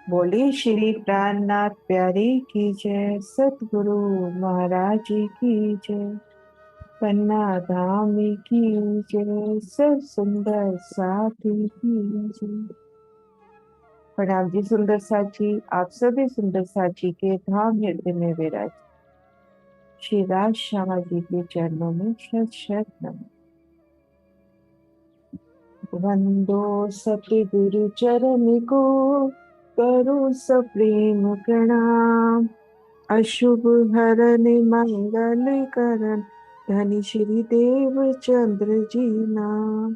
बोले श्री प्राणनाथ प्यारे की जय, सतगुरु महाराज जी की जय, पन्ना धाम की जय, सब सुंदर साथी की जय। प्रणाम जी सुंदर साथ जी, आप सभी सुंदर साथ जी के धाम हृदय में विराज श्री राज श्यामा जी के चरणों में शत शत नमन। वंदो सतगुरु चरण को, करो सप्रेम प्रणाम। अशुभ हरन मंगल करण, धनी श्री देव चंद्र जी नाम।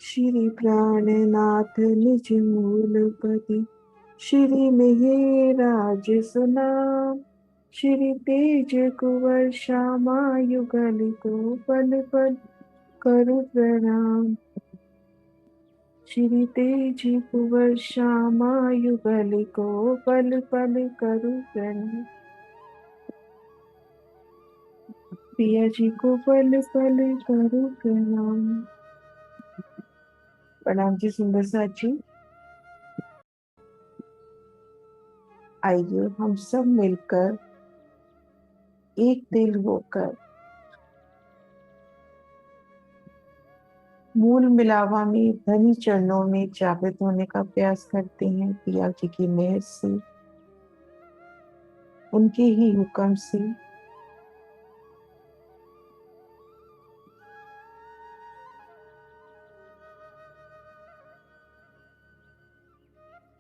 श्री प्राणनाथ निज मूलपति, श्री मिहिराज सुनाम। श्री तेज कुंवर श्यामा युगल को, पल पल करु प्रणाम। श्री तेज कुंवर श्यामा युगल को, पल पल करु प्रणाम। पिया जी को पल पल करो प्रणाम। प्रणाम जी सुंदर साथ जी। आइए हम सब मिलकर एक दिल होकर मूल मिलावा में धनी चरणों में जागृत होने का प्रयास करते हैं। पिया जी की मेहर से, उनके ही हुक्म से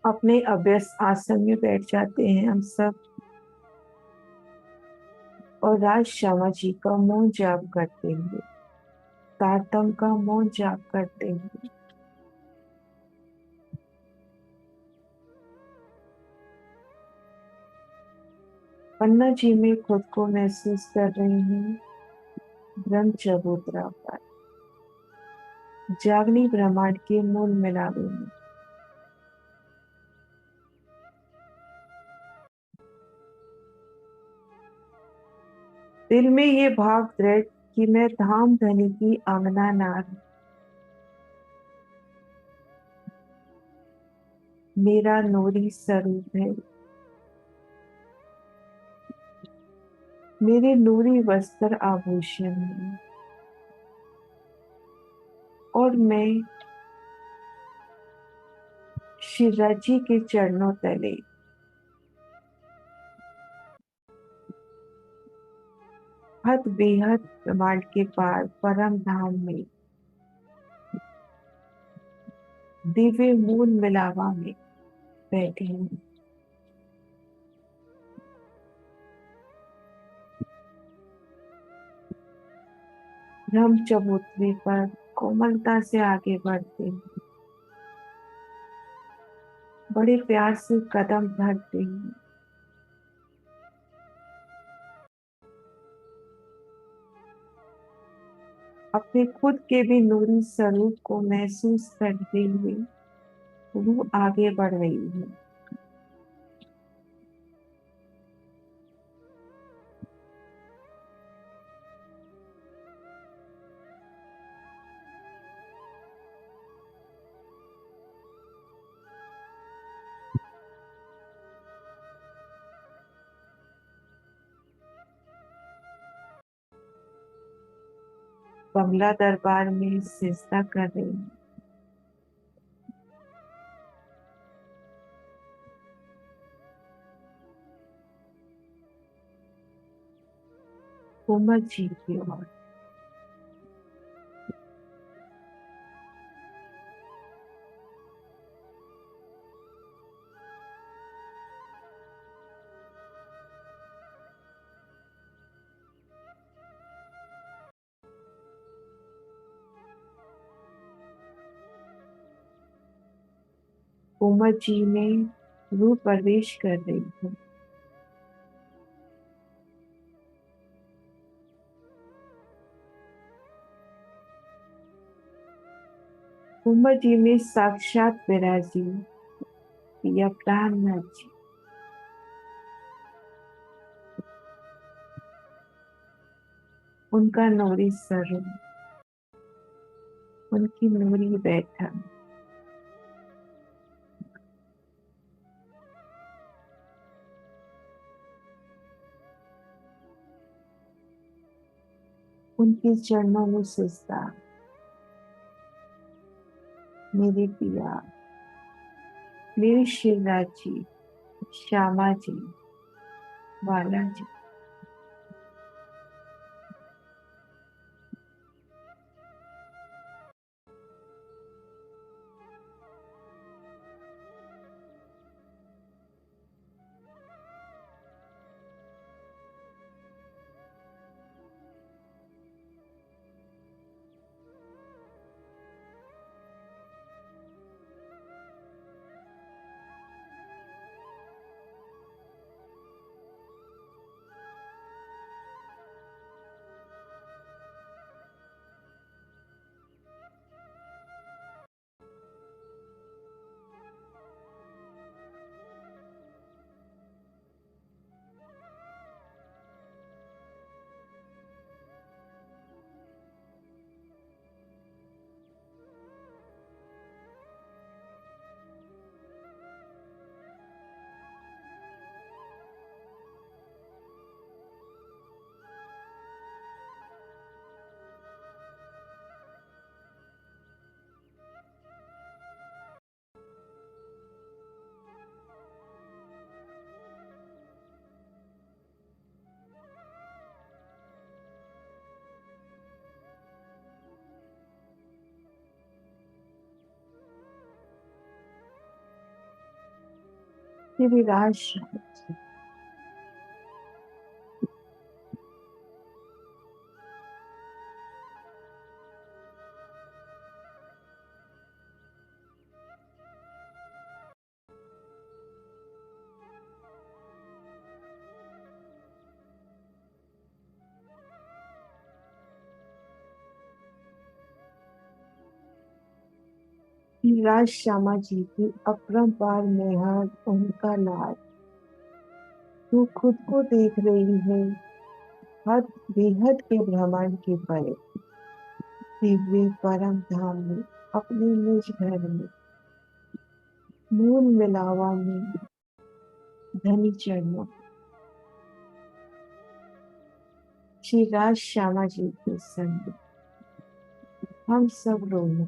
अपने अभ्यस्त आसन में बैठ जाते हैं हम सब, और राज श्यामा जी का मौन जाप करते हुए, तारतम का मौन जाप करते हुए पन्ना जी में खुद को महसूस कर रहे हैं ब्रह्म चबूतरा पर, जागनी ब्रह्मांड के मूल मिलावे में। दिल में ये भाव दृढ़ कि मैं धाम धनी की आंगना नार हूं। मेरा नूरी स्वरूप है, मेरे नूरी वस्त्र आभूषण है, और मैं शिवराज जी के चरणों तले हद बेहद ब्रह्मांड के पार परम धाम में दिव्य मूल मिलावा में बैठे हूँ। ब्रह्म चबूतरे पर कोमलता से आगे बढ़ते हैं, बड़े प्यार से कदम धरते हैं, अपने खुद के भी नूरी स्वरूप को महसूस करते हुए रूह आगे बढ़ रही है। बंगला दरबार में सिजदा कर रही है। कोमल जी की ओर कोमल जी में रूह प्रवेश कर रही है। कोमल जी में साक्षात विराजी या प्राणनाथ जी, उनका नूरी स्वरूप, उनकी नूरी बैठक, उनके चरणों में सिजदा। मेरे पिया, मेरे शिवराज जी, श्यामा जी, बाला जी। मेरे राज, राज श्यामा जी की अपरंपार मेहर, उनका लाड। तू खुद को देख रही है, हद बेहद के ब्रह्मांड के परे, दिव्य परम धाम में, अपने निज घर में, मूल मिलावा में, धनी चरणों। श्री राज श्यामा जी के संग हम सब रोए।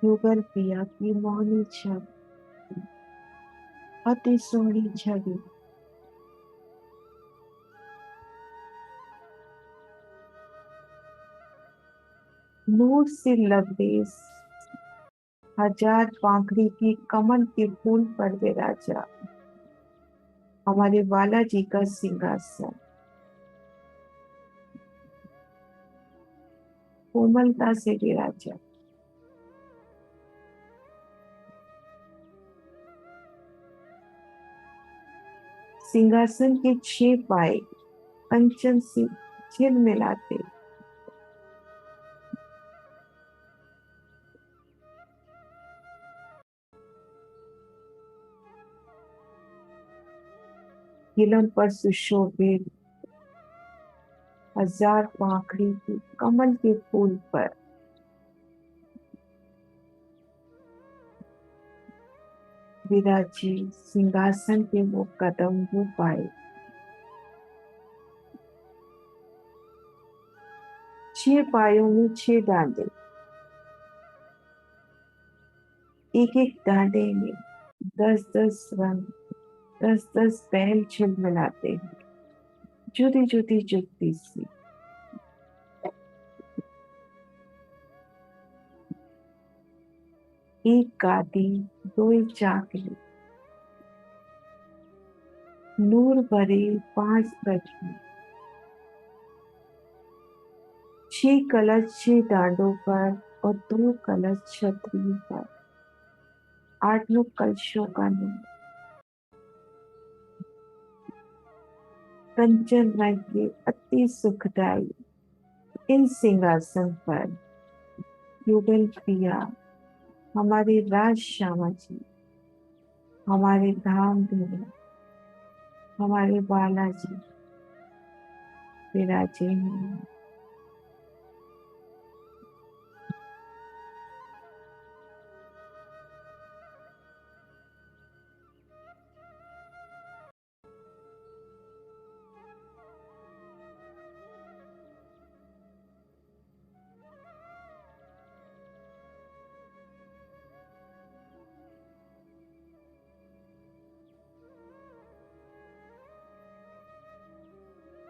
युगल पिया की मौनी छवि, अति सोहनी छवि। नूर से लबरेज हजार पाखड़ी की कमल के फूल पर विराजा हमारे बालाजी का सिंहासन, कोमलता से विराजा। सिंहासन के 6 पाए कंचन से झिलमिलाते, गिलम पर सुशोभित हजार पाखड़ी की कमल के फूल पर विराजी सिंहासन के वो कदम वो पाए। 6 पायों में 6 डांडे, एक एक डांडे में 10-10 रंग, 10-10 बैल झिलमिलाते, जुदी जुदी जुगती सी। एक गादी, 2 चाकली, नूर भरे 5 गज में, 6 कलश 6 डांडों पर और 2 कलश छतरी पर, 8 कलशों का नूर। कंचन रंग के अति सुखदाई इन सिंहासन पर युगल पिया हमारे राज श्यामा जी, हमारे धाम धूम, हमारे बालाजी विराजे हैं।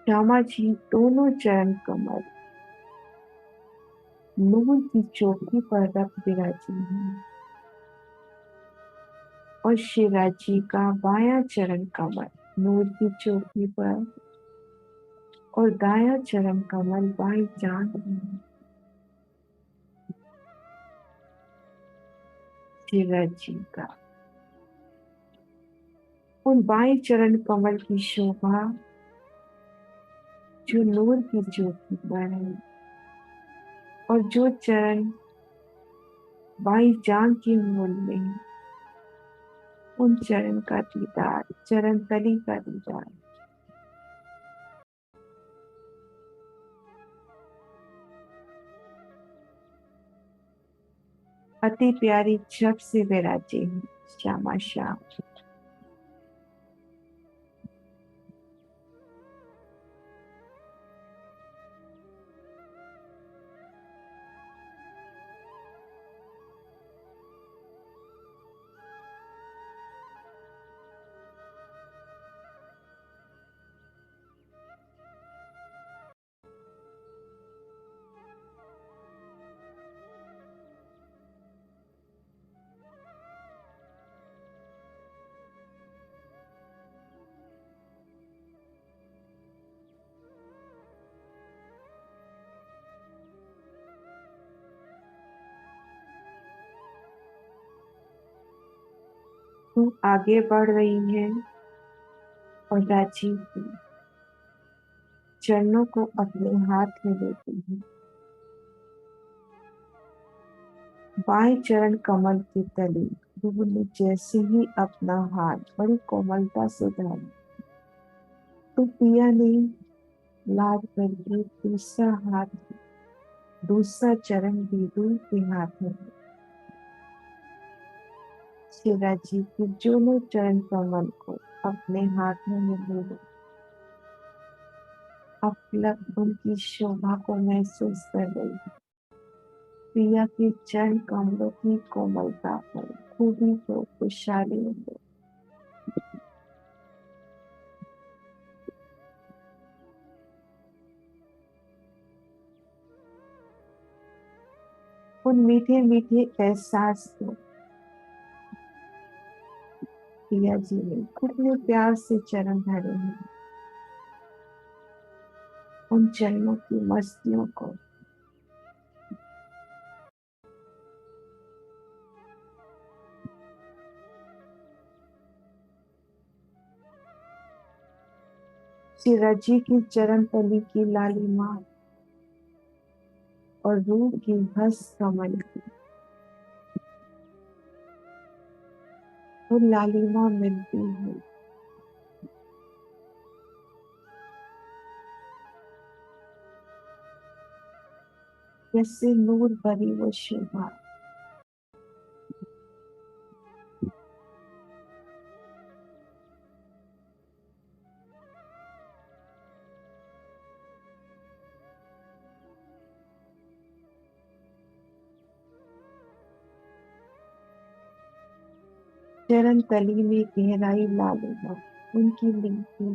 श्यामा जी दोनों चरण कमल नूर की चौकी पर रख विराजी हैं और शिवराज जी का बायां चरण कमल नूर की चौकी पर और दायां चरण कमल बाई जान में शिवराज जी का। उन बाई चरण कमल की शोभा जो नूर की चौकी पर है और जो चरण बाई जान की मूल में है, उन चरण का दीदार चरण तली का दीदार अति प्यारी जब से विराजे हैं श्यामा श्याम। तू आगे बढ़ रही है और राजीव के चरणों को अपने हाथ में लेती है। बाएं चरण कमल की तली रूह ने जैसे ही अपना हाथ बड़ी कोमलता से डाला तो पिया ने लाद करके दूसरा चरण भी रूह के हाथ में शिवराज जी के दोनों चरण कमल को अपने हाथ में ले अब उनकी शोभा को महसूस कर रही है। प्रिया के चरण कमलों की कोमलता पर खूबी को खुशहाली हो। उन मीठे मीठे एहसास को प्रिया जी ने कितने प्यार से चरण धरे हैं। उन चरणों की मस्तियों को शिवराज जी की चरण तली की लालिमा और रूह की हंस कमल की वो लालिमा मिलती है। जैसे नूर भरी वो शोभा चरण तली में गहराई लालिमा उनकी मीठी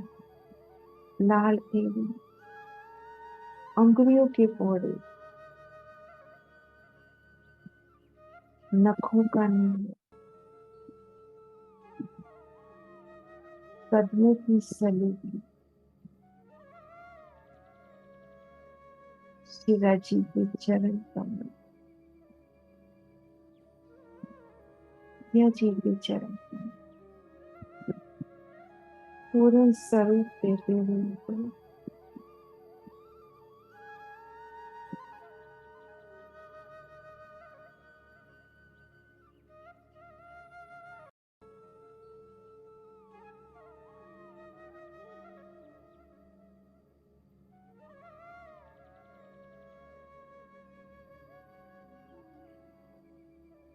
लाल पीली अंगुलियों के पोरे नखों का नील कदमों की सलीकी शिवाजी के चरण कमल या जी के चरण कमल पूर्ण स्वरूप देते हुए उनको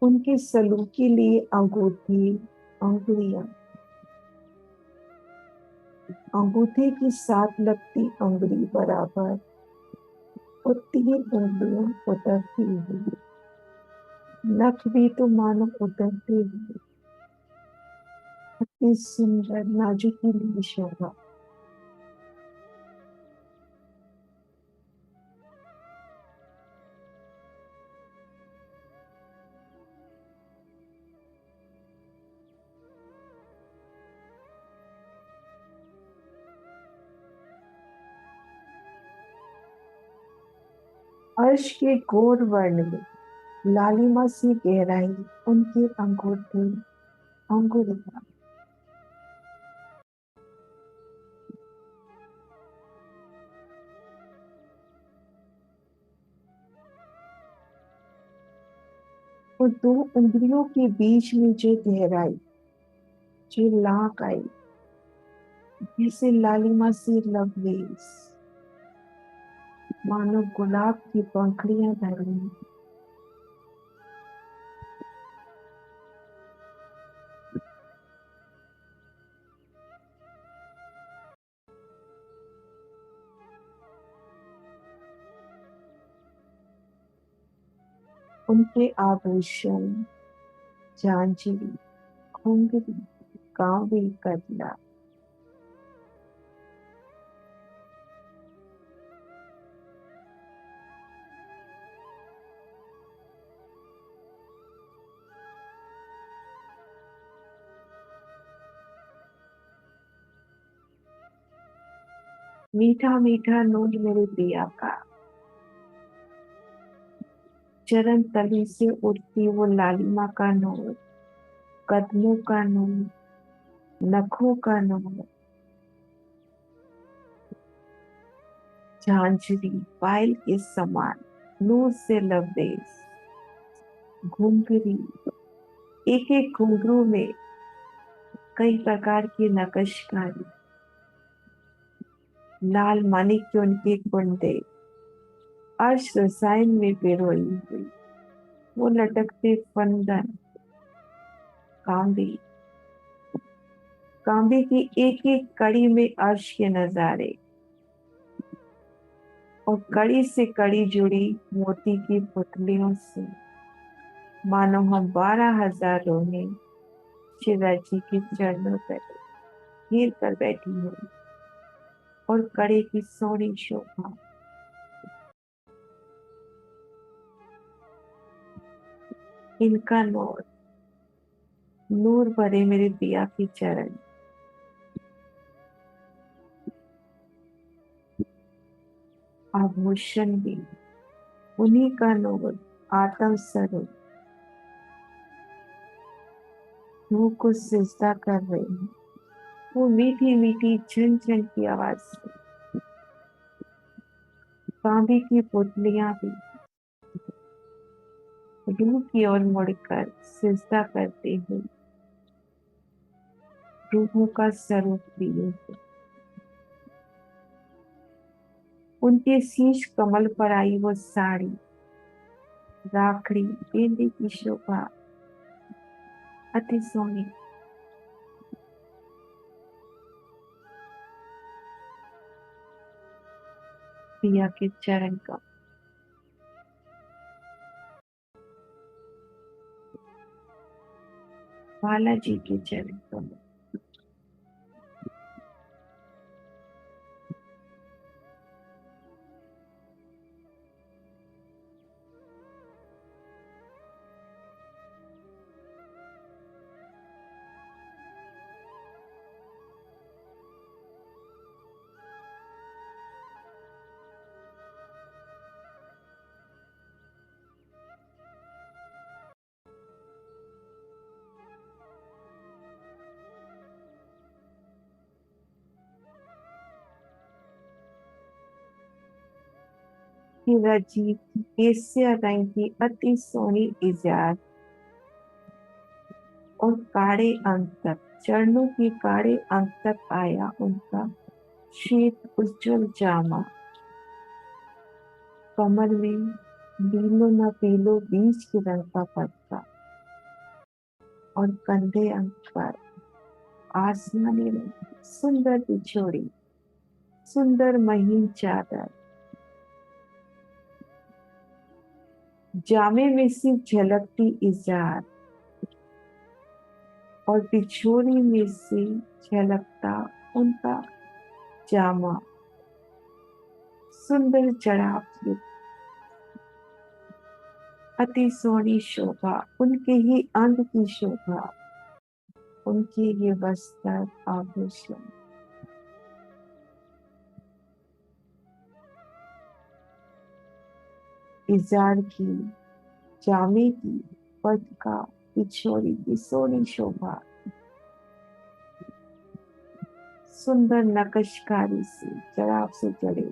उनके सलूक के लिए अंगूठी अंगुलियां अंगूठे की साथ लगती अंगुली बराबर और 3 उंगलियां उतरती हुई नख भी तो मानो उतरते हुए अति सुंदर नाजुकी शोभा अर्श के घोर वर्ण में लालिमा सी गहराई, उनके अंगूठे अंगुलियां। और दो उंगलियों के बीच में जो गहराई, जो लाक आई, जैसे लालिमा सी लवलेस, मानो गुलाब की पंखड़ियां धरी। उनके आभूषण, झांझरी, घुंघरी, कांवड़ी, कजला। मीठा मीठा नूर मेरे पिया का, चरण तली से उठती वो लालिमा का नूर, कदमों का नूर, नखों का नूर, झांझरी पायल के समान नूर से लबरेज। घुंघरी, एक एक घुंघरू में कई प्रकार की नक्शकारी। लाल मानिक के उनके कुंडे अर्श रसायन में पिरोई हुई, वो लटकते फंदन। कांबी, कांबी की एक एक कड़ी में अर्श के नजारे, और कड़ी से कड़ी जुड़ी मोती की पुतलियों से, मानो हम 12,000 रोने शिवा जी के चरणों पर घेर कर बैठी हूँ। और कड़े की सोनी शोभा, इनका नूर, नूर भरे मेरे पिया के चरण। आभूषण भी उन्हीं का नूर, आत्म स्वरूप। रूह को सिजदा कर रही हूँ, वो मीठी मीठी झन झन की आवाज से। कांबे की पुतलियां भी रूह की ओर मुड़कर सिजदा करते हुए रूहों का स्वरूप लिए हुए। उनके शीश कमल पर आई वो साड़ी, राखड़ी गेंदे की शोभा, अति सोनी। पिया के चरण का, बालाजी के चरण का। शिवाजी की केसरिया रंग की अति सोनी इजाद, और काड़े अंक तक, चरणों के काड़े अंक तक आया उनका श्वेत उज्जवल जामा। कमर में नीलो न पीलो बीज के रंग का पट्टा, और कंधे अंक पर आसमानी रंग की सुंदर बिछोड़ी, सुंदर महीन चादर। जामे में सिर्फ झलकती इजार, और बिछोड़ी में से झलकता उनका जामा। सुंदर जड़ाव की अति सोनी शोभा, उनके ही अंग की शोभा, उनके ये वस्त्र आभूषण। इजार की, जामे की, पट का, किशोरी की सोनी शोभा, सुंदर नकशकारी से जराब से जड़े,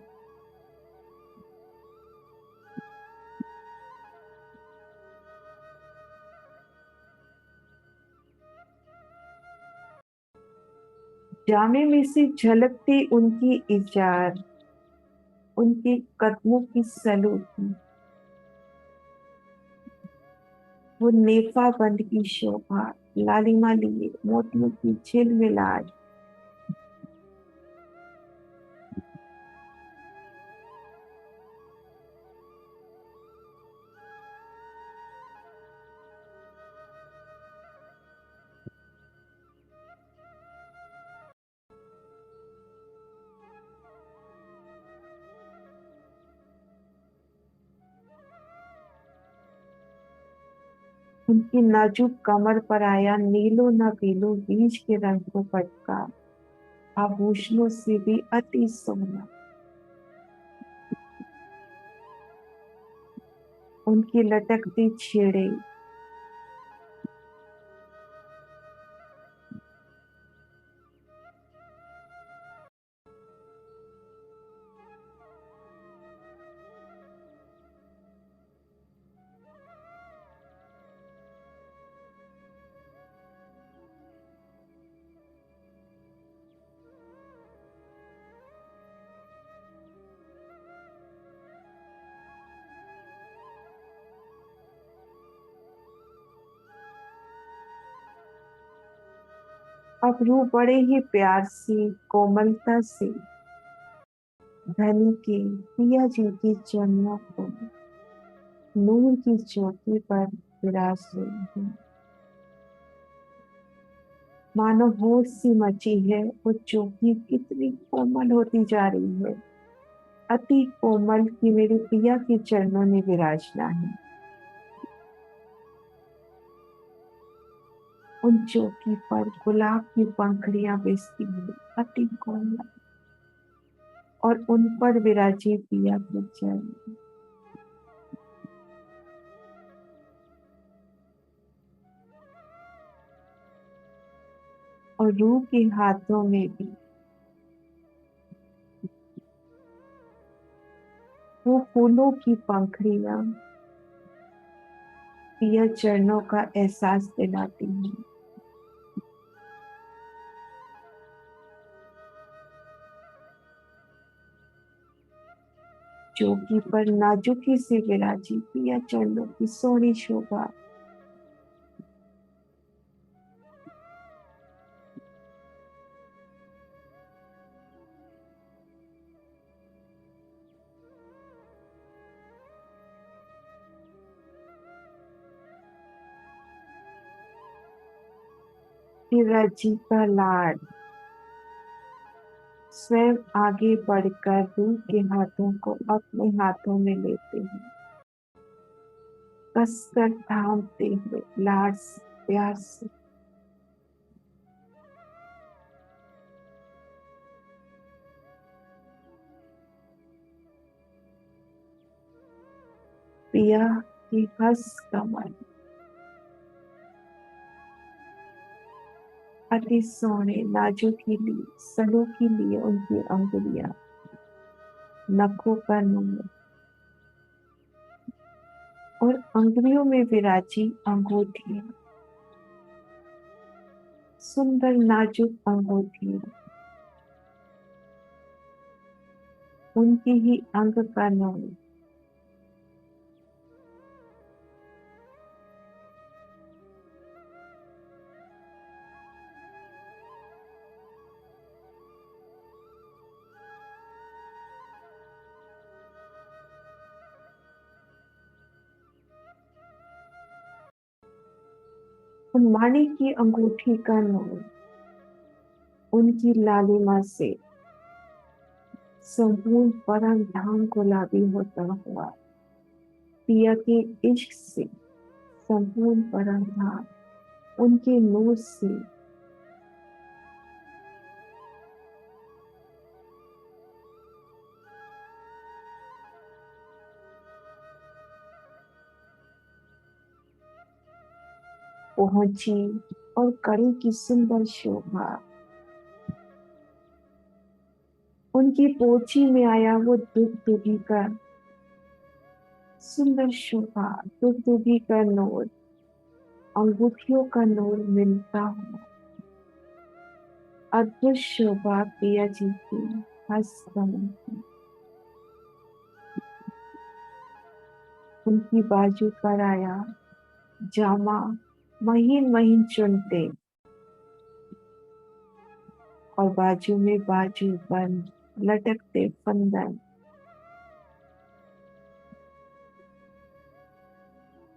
जामे में से झलकती उनकी इजार, उनके कदमों की सलूटी, वो नेफा बंद की शोभा, लालिमा लिए मोतियों की झिलमिलाहट, उनकी नाजुक कमर पर आया नीलो न पीलो बीज के रंग को पटका, आभूषणों से भी अति सोना, उनकी लटकती छेड़े, अब रूह बड़े ही प्यार से कोमलता से धनी के पिया जी की चरणों को नूर की चौकी पर विराज रही है। मानो होश सी मची है, वो चौकी कितनी कोमल होती जा रही है, अति कोमल कि मेरे पिया के चरणों में विराजना है। उन चौकी पर गुलाब की पंखड़ियां बेचती हुई अति कोमल, और उन पर विराजे पिया के चरण, और रूह के हाथों में भी वो फूलों की पंखड़ियां पिया चरणों का एहसास दिलाती हैं। चौकी पर नाजुकी से विराजी पिया चरणों की सोनी शोभा, पिया जी का लाड स्वयं आगे बढ़कर रूह के हाथों को अपने हाथों में लेते हैं, कसकर थामते हुए लाड से प्यार से। पिया की हंस कमल अति सोने नाजुकीली सलोखीली उनकी अंगुलियां, नखों का नूर, और अंगुलियों में विराजी अंगूठियां, सुंदर नाजुक अंगूठियां, उनकी ही अंग का नूर। उन माणिक की अंगूठी का नूर उनकी लालिमा से संपूर्ण परम धाम गुलाबी होता हुआ, पिया के इश्क से संपूर्ण परम धाम उनके नूर से पहुंची और कड़ी की सुंदर शोभा, उनकी पोछी में आया वो दुख दुखी का सुंदर शोभा, दुख दुखी का नूर, अंगूठियों का नूर मिलता हुआ अद्भुत शोभा प्रिया जी की हस्त कमल की। उनकी बाजू पर आया जामा, महीन महीन चुनते और बाजू में बाजू बंद लटकते फंदन,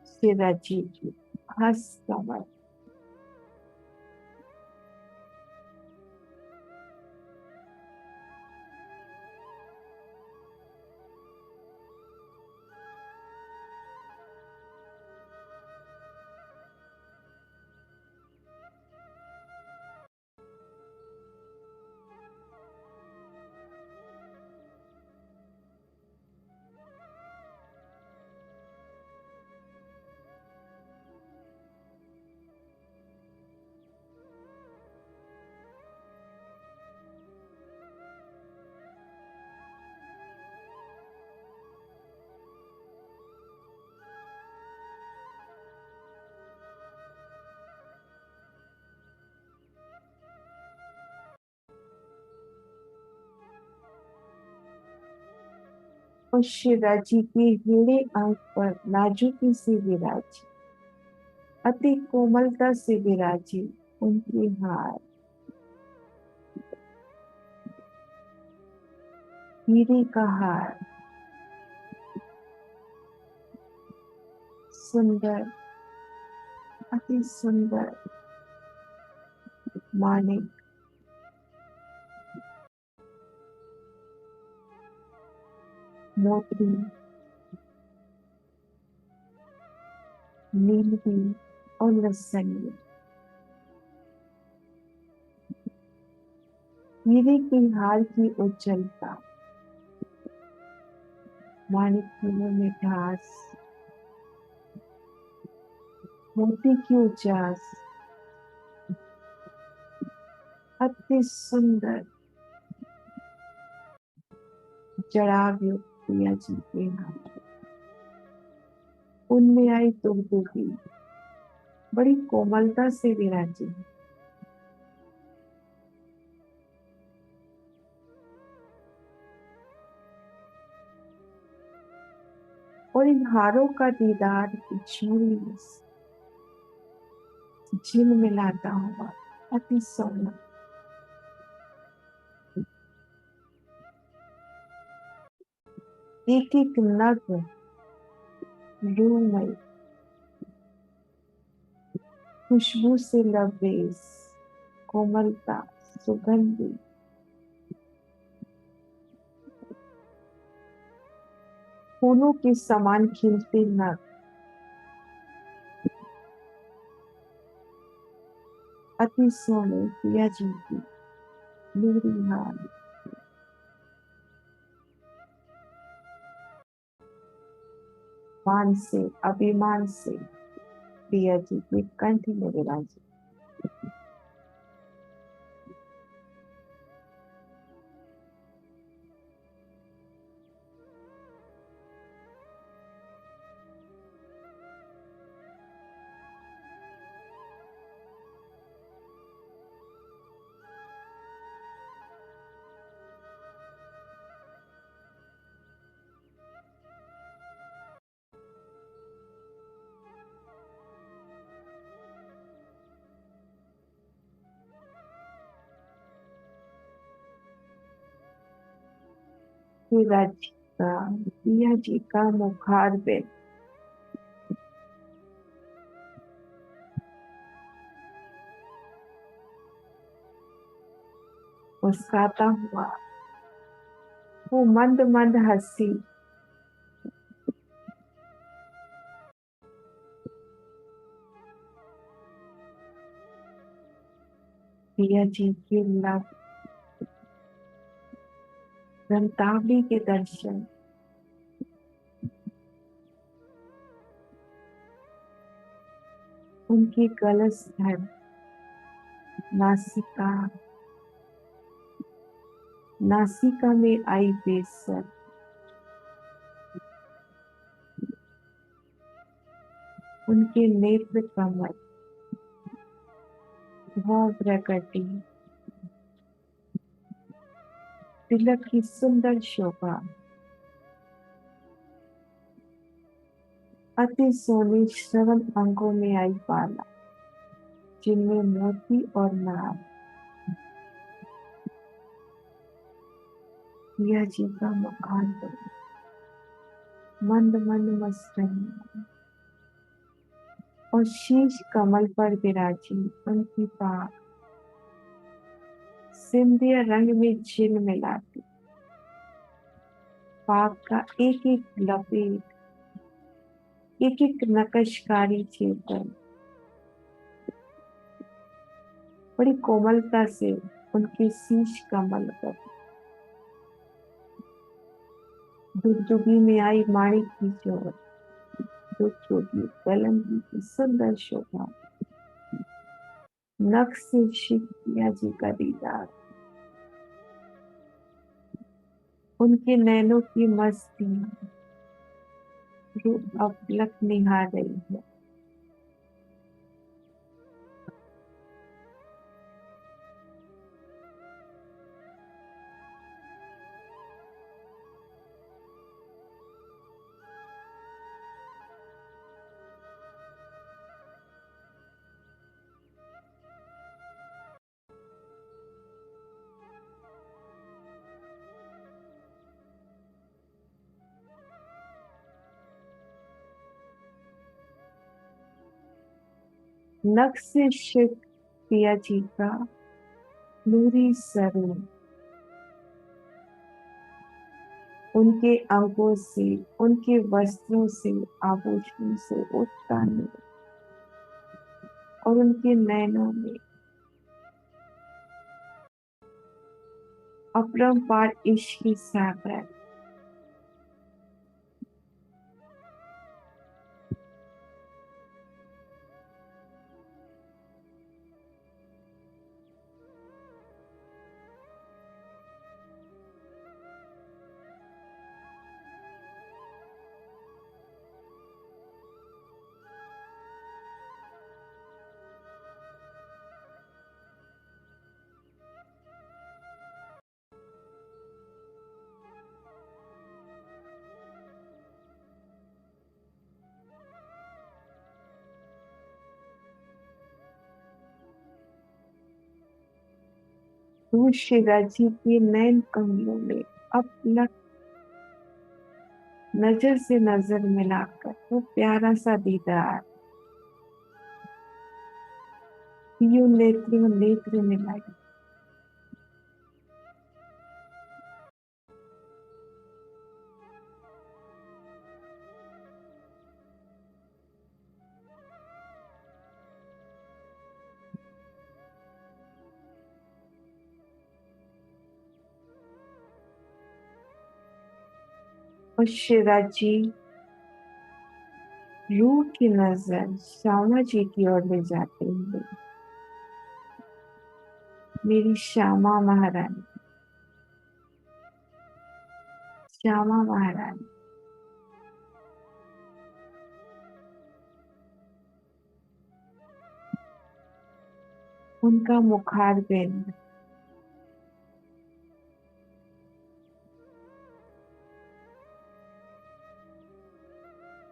सिरा जी की हस्त कमल। और शिरा जी की हीरे आंख पर नाजुकी से विराजी, अति कोमलता से विराजी उनकी हार, हीरे का हार, सुंदर, अति सुंदर मानिक, मोती, नीलगी और लसनी, हीरे के हार की उज्जवलता, मानिक की वो मिठास, मोती की उजास, अति सुंदर जड़ाव युक्त प्रिया जी के हाथ, उनमें आई दुगदुगी, बड़ी कोमलता से विराजी। और इन हारों का दीदार झूली में झिलमिलाता हुआ अति सोना, एक एक नग रूमई, खुशबू से लबरेज, कोमलता, सुगंधी, फूलों के समान खिलते नग, अति सोने प्रिया जी की मेरी हार, मान से अभिमान से प्रिया जी के कंठ में विराजी। प्रिया जी का मुखारबिंद मुस्कुराता हुआ, वो मंद मंद हंसी, प्रिया जी के लब, रंतावली के दर्शन, उनकी गलस्थल, नासिका, नासिका में आई बेसर, उनके नेत्र कमल, भौं प्रकटी, तिलक की सुंदर शोभा, अति सोने श्रवण अंगों में आई बाला, जिनमें मोती और नाग, यह जी का मुखार, मंद मंद मस्तन, और शीश कमल पर विराजी उनकी पाक सिंधिया रंग में झिलमिलाती, पाक का एक एक लपेट, एक एक नकशकारी चेतन, बड़ी कोमलता से उनके शीश कमल पर दुगदुगी में आई माणिक की जोर, दुगदुगी कलंकी की सुंदर शोभा, नख से शिकिया जी का दीदार, उनके नैनों की मस्ती रूप अपलक निहार रही है। नख से शिकिया जी का नूरी स्वरूप, उनके अंगों से, उनके वस्त्रों से, आभूषणों से उठता नूर, और उनके नैनों में अपरंपार इश्क की सागर, दूसरा जी के नैन कमलों में अपलक नजर से नजर मिलाकर वो प्यारा सा दीदार, पियो नेत्र नेत्र मिलाई, और शिराजी रूह की नजर श्यामा जी की ओर ले जाते हुए, मेरी श्यामा महारानी, श्यामा महारानी, उनका मुखार बिंद,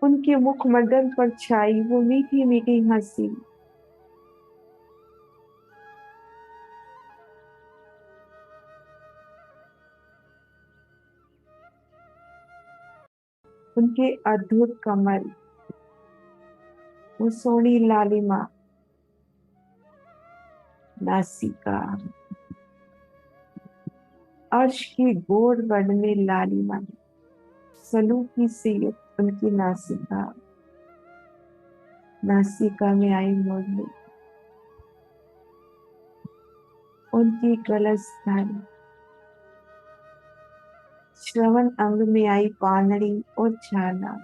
उनके मुखमंडल पर छाई वो मीठी मीठी हंसी, उनके अद्भुत कमल, वो सोनी लालिमा, नासिका, अर्श की गोड़ बढ़ने लालिमा, सलूकी से युक्त उनकी नासिका, नासिका में आई मुरली, उनकी गलस्थान, श्रवण अंग में आई पानड़ी और छाला,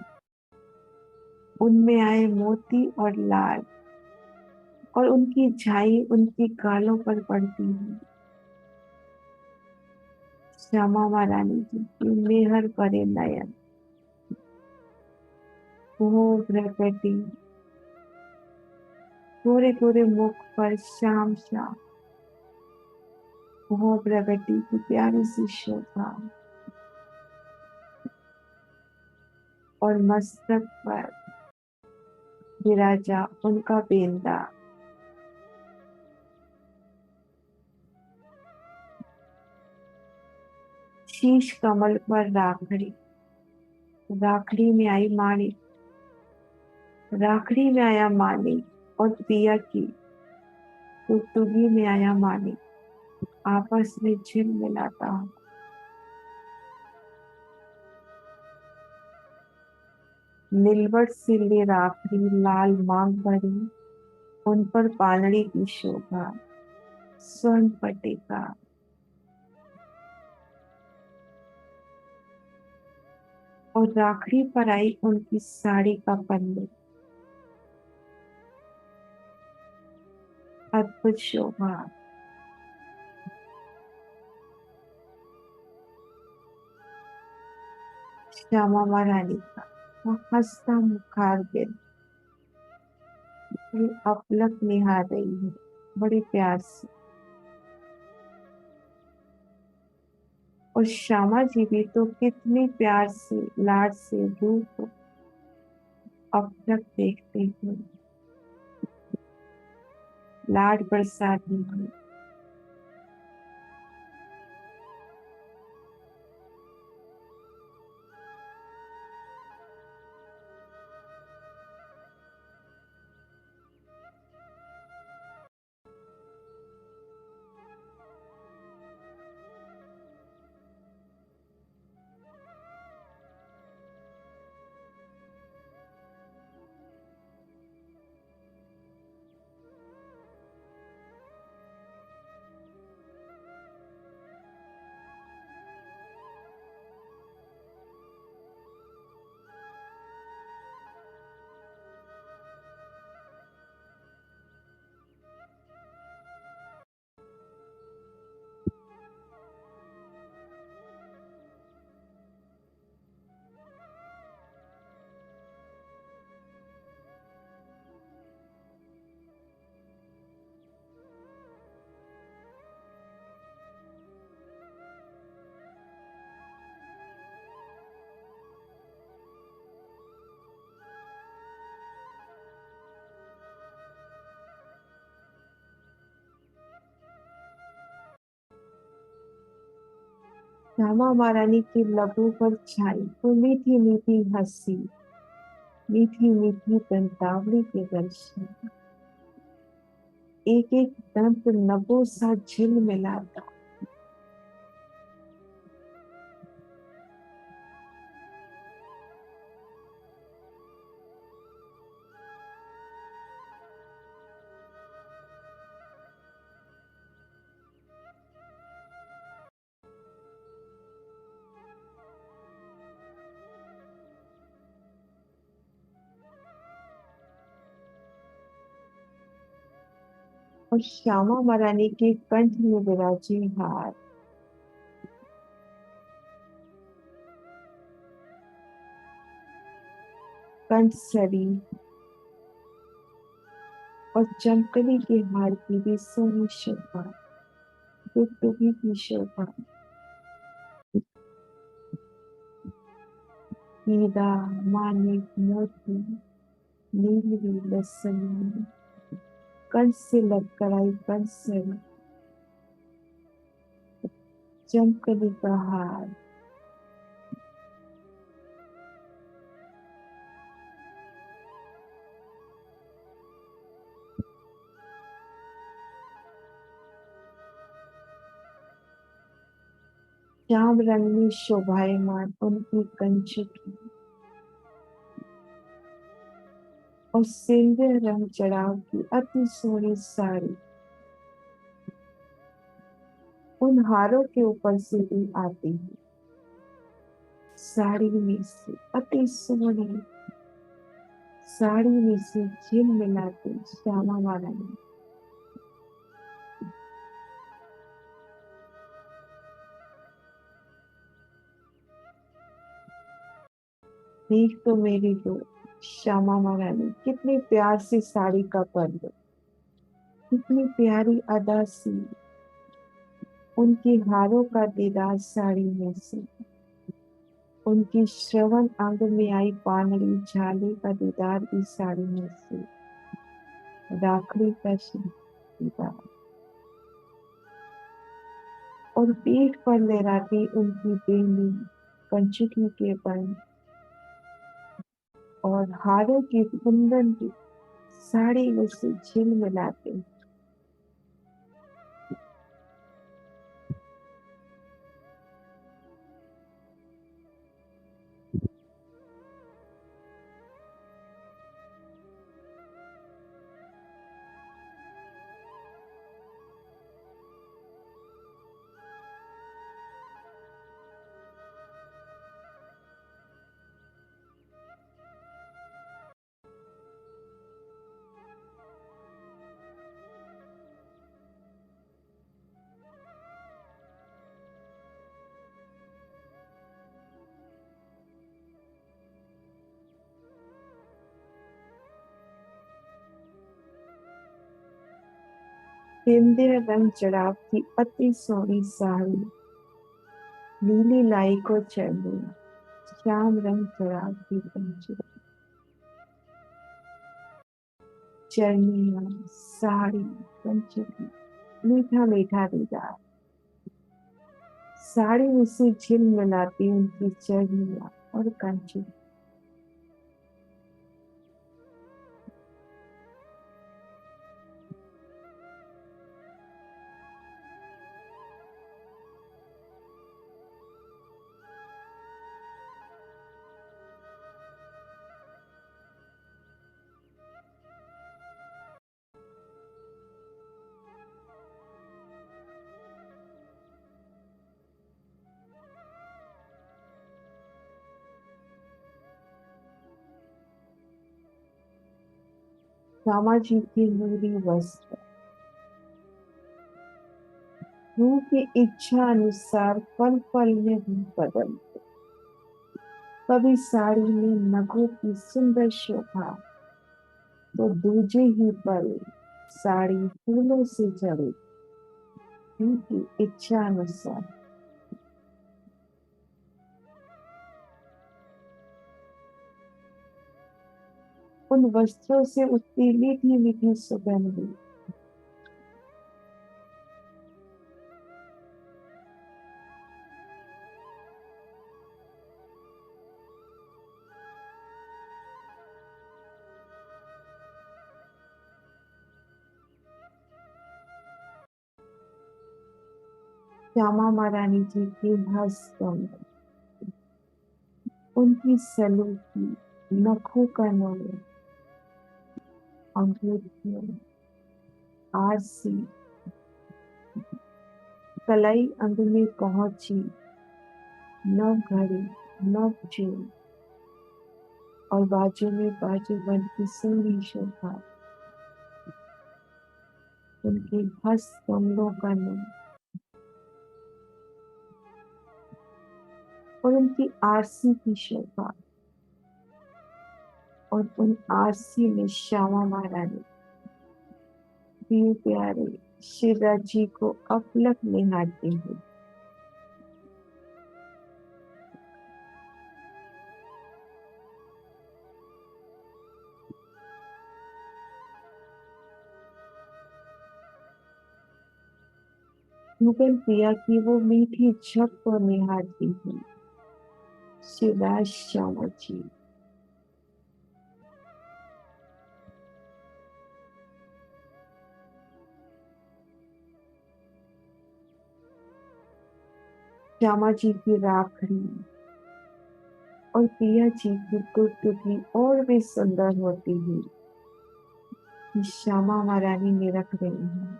उनमें आए मोती और लाल, और उनकी झाई उनकी गालों पर पड़ती है। श्यामा महारानी जी की मेहर भरे नयन, वो प्रकटी, गोरे गोरे मुख पर श्याम श्याम, वो प्रगति की प्यारी सी शोभा, और मस्तक पर विराजा उनका बेंदा। शीश कमल पर राखड़ी, राखड़ी में आई माणिक, राखड़ी में आया माणिक, और पिया की टुकटुकी में आया माणिक, आपस में झिल मिलाता हूँ। नीलवट से ले राखड़ी लाल मांग भरी, उन पर पालड़ी की शोभा, स्वर्ण पट्टिका, और राखड़ी पर आई उनकी साड़ी का पल्लू, अद्भुत शोभा। श्यामा महारानी का वो हंसता मुखारबिंद बड़ी अपलक निहार रही है, बड़े प्यार से। और श्यामा जी भी तो कितने प्यार से लाड से रूप अपलक देखते हुए लाड बरसाती हुई। श्यामा महारानी की लबों पर छाई वो मीठी मीठी हंसी, मीठी मीठी दंतावली के दर्शन, एक एक दंत नबों सा झिल मिलाता। और श्यामा महारानी के कंठ में विराजे हार, कंठसरी और चमकली के हार की भी सोनी शोभा, टुकटुकी की शोभा, हीरा मानिक मोती नीलवी लसनी, कंठ से लगकर आई कंठसरी, चमकली का हार, श्याम रंग में शोभायमान उनकी कंचुकी, और सिंदूर रंग चढ़ाव की अति सोहनी साड़ी उन हारों के ऊपर से भी आती है। साड़ी में से अति सोहनी साड़ी में से झिल मिलाती श्यामा महारानी देख तो मेरी तो श्यामा महारानी कितनी प्यार से साड़ी का पर्व, कितनी प्यारी अदा सी, उनके हारों का दीदार साड़ी में से, उनकी श्रवण अंग में आई पानड़ी झाली का दीदार भी साड़ी में से, राखड़ी का दीदार, और पीठ पर लहराती उनकी बेनी कंचुकी के बन और हारों की कुंदन की साड़ी में से झिलमिलाते। बिंदिया रंग चढ़ाव की अति सोहनी साड़ी, नीली लाई को चढ़ी, श्याम रंग चढ़ाव की पंचुकी, चरनिया साड़ी पंचुकी, मीठा मीठा दीदार, साड़ी में से झिलमिलाती उनकी चरनिया और कंचुकी। श्यामा जी की नूरी वस्त्र, रूह की इच्छा अनुसार पल पल में रूप बदलते, कभी साड़ी में नगों की सुंदर शोभा, तो दूजे ही पल साड़ी फूलों से जड़ी, रूह की इच्छा अनुसार। उन वस्त्रों से उठती मीठी मीठी सुगंध, श्यामा महारानी जी की हस्तगंध, उनकी सलूकी, नखों का नौर, अंगूठियों, आरसी, कलाई अंग में पहुंची, नव घड़ी, नव चूड़, और बाजू में बाजूबंद की सोनी शोभा, उनके हस्त कमलों का नूर, और उनकी आरसी की शोभा, और उन आरसी में श्यामा महारानी प्रिय प्यारे शिवराज जी को अपलक निहारती हुई। मुगल पिया की वो मीठी झप को निहारती हुई शिवराज श्यामा जी। श्यामा जी की राखड़ी और पिया जी की गुरदुगी और भी सुंदर होती हुई कि श्यामा महारानी ने रख रही हैं।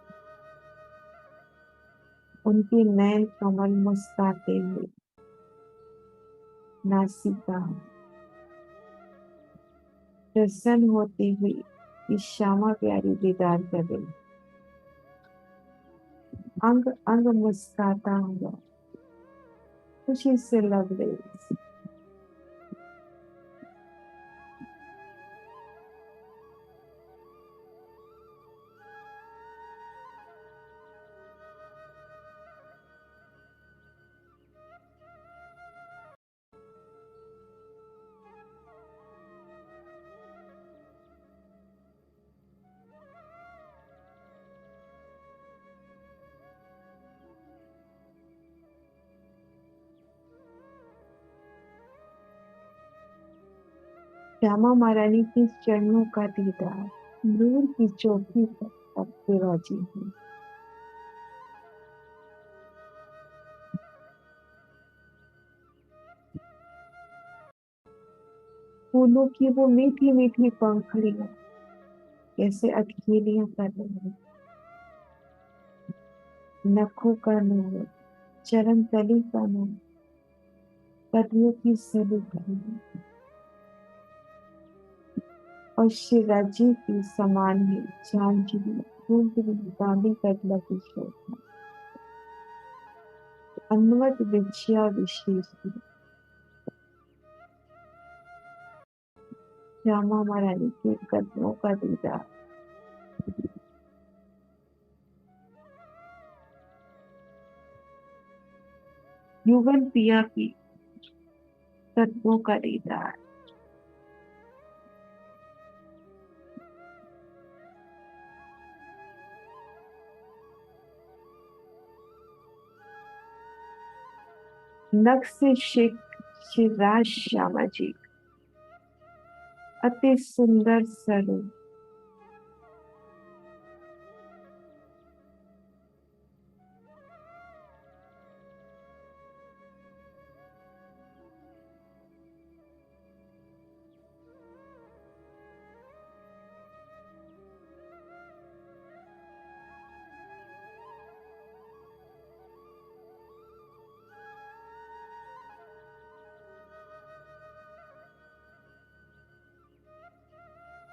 उनके नयन कमल मुस्कुराते हुए, नासिका प्रसन्न होती हुई कि श्यामा प्यारी दीदार कर रही, अंग अंग मुस्कुराता हुआ खुशी से लग रही। श्यामा महारानी के चरणों का दीदार, नूर की चौकी पर अब विराजी है। फूलों की वो मीठी मीठी पंखुड़ियां कैसे अटखेलियां कर रही हैं। नखों का नूर, चरण तली का नूर, कलियों की सली कली और शिराजी की समान ही झांझरी घूंघरी बांधी कटला की शोभा, अनवट बिछिया विशेष थी। श्यामा महारानी के कदमों का दीदार, युगल पिया की कदमों का दीदार, नख से शिवराज श्यामा जी अति सुंदर स्वरूप,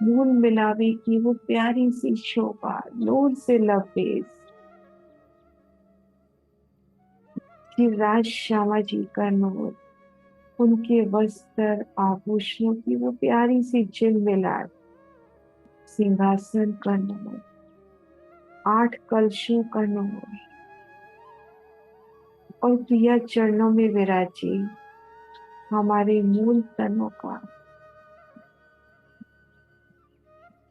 नून मिलावे की वो प्यारी सी शोभा, नूर से लबरेज शिवराज श्यामा जी का नूर, उनके वस्त्र आभूषणों की वो प्यारी सी झिलमिलाहट, सिंहासन का नूर, 8 कलशों का नूर और प्रिया चरणों में विराजे हमारे मूल तनों का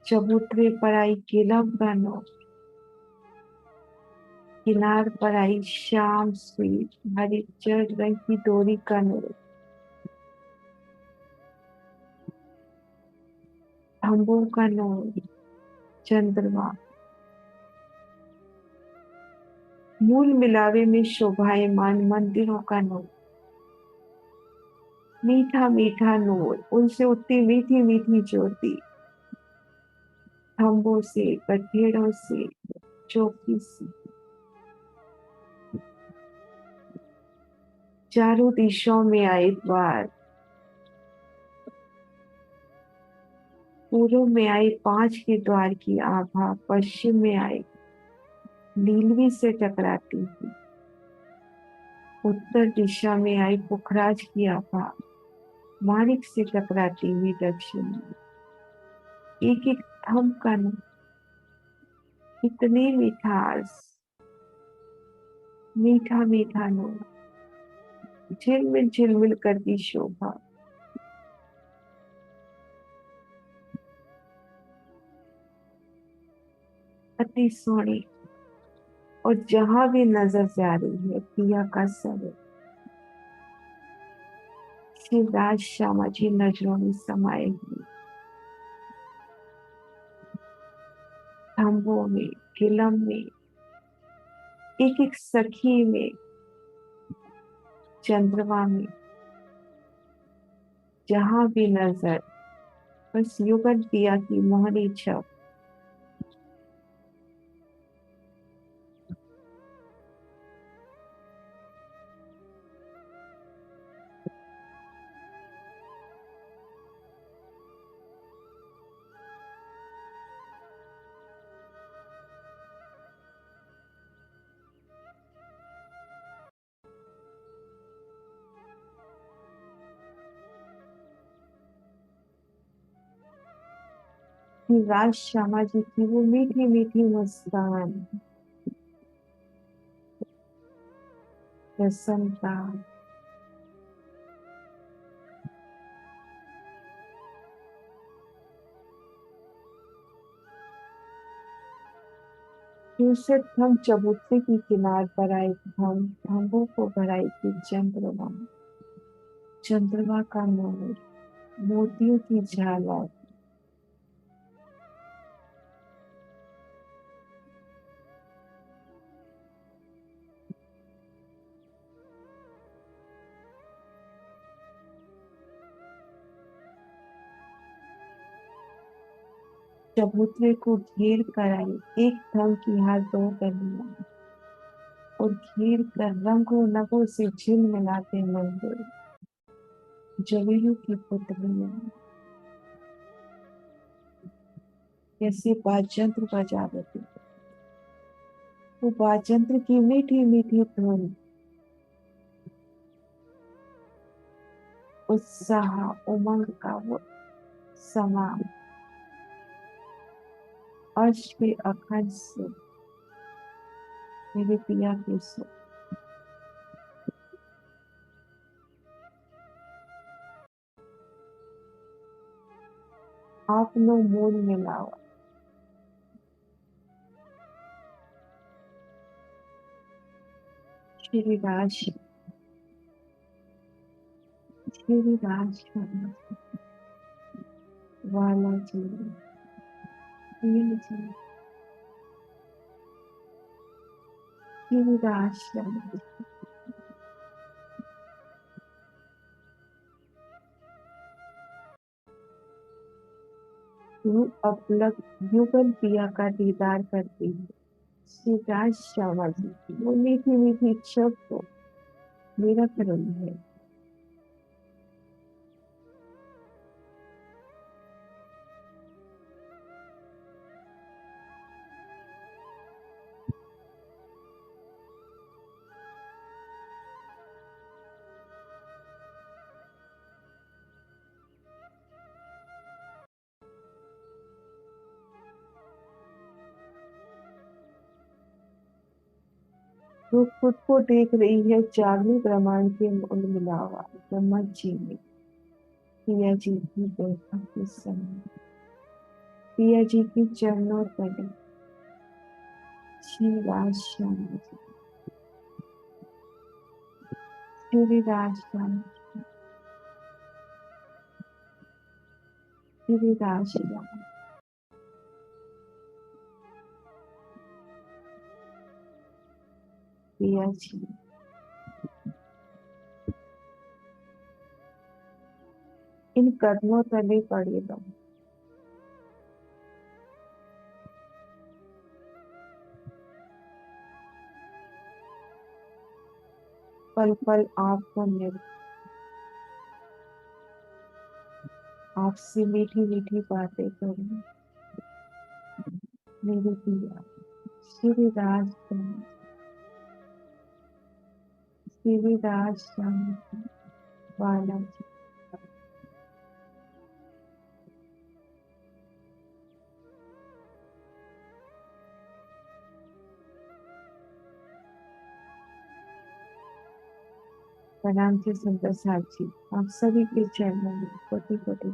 चबूतरे पर आई किलम का नूर, किनार पर आई श्याम स्वीट हरिचर रंग की डोरी का नूर, खम्भों का नूर, चंद्रमा, मूल मिलावे में शोभायमान मंदिरों का नूर, मीठा मीठा नूर, उनसे उठती मीठी मीठी ज्योति, खम्भों से, गठेड़ों से, चौकी से, चारों दिशाओं में आए द्वार, पूर्व में आई 5 के द्वार की आभा, पश्चिम में आई नीलवी से टकराती थी, उत्तर दिशा में आई पुखराज की आभा, माणिक से टकराती हुई दक्षिण में, एक एक थम का नूर, इतनी मिठास, मीठा मीठा नूर, झिलमिल झिलमिल करती शोभा, अति सोनी, और जहां भी नजर जा रही है पिया का सर, शिवराज श्यामा जी नजरों में समाये हुए, खम्भों में, किलम में, एक एक सखी में, चंद्रमा में, जहां भी नजर बस युगल पिया की मोहनी छप, शिवराज श्यामा जी की वो मीठी मीठी मुस्कान, प्रसन्नता, दूसरे हम चबूतरे की किनार पर आए, हम खम्भों को भराई थी चंद्रमा, चंद्रमा का नूर, मोतियों की झालर। चबूतरे को घेर कर आई एक थम की हार दो कलियां, और घेर कर रंगों नगों से झिलमिलाते मंदिर, जवेलों की पुतलियां कैसे बाजंत्र बजा देते। वो बाजंत्र की मीठी मीठी धुन, उत्साह उमंग का वो समा, अर्श के अखंड से मेरे पिया के सो। आपनो मोल मिलावा। श्री राज, श्री राज वाला जी, प्रिय जी, श्री राज। यूं अपलक युगल पिया का दीदार करती है। श्री राज श्यामा जी, वो मीठी मीठी शब्द तो मेरा करुण है। वो खुद को देख रही है चांदनी ब्रह्मांड के मूल मिलावा। ब्रह्मा जी ने पिया जी की बैठक के समय पिया जी की चरणों तले श्री राज श्यामा जी, श्री राज श्यामा, श्री राज श्यामा, पिया जी इन कदमों तले पड़े रहो। पल पल आपको मिल, आपसे मीठी मीठी बातें करूं। मेरे पिया श्री राज श्यामा, श्री राज श्यामा वाला जी। प्रणाम जी सुंदर साथ जी, आप सभी के चरणों में कोटि कोटि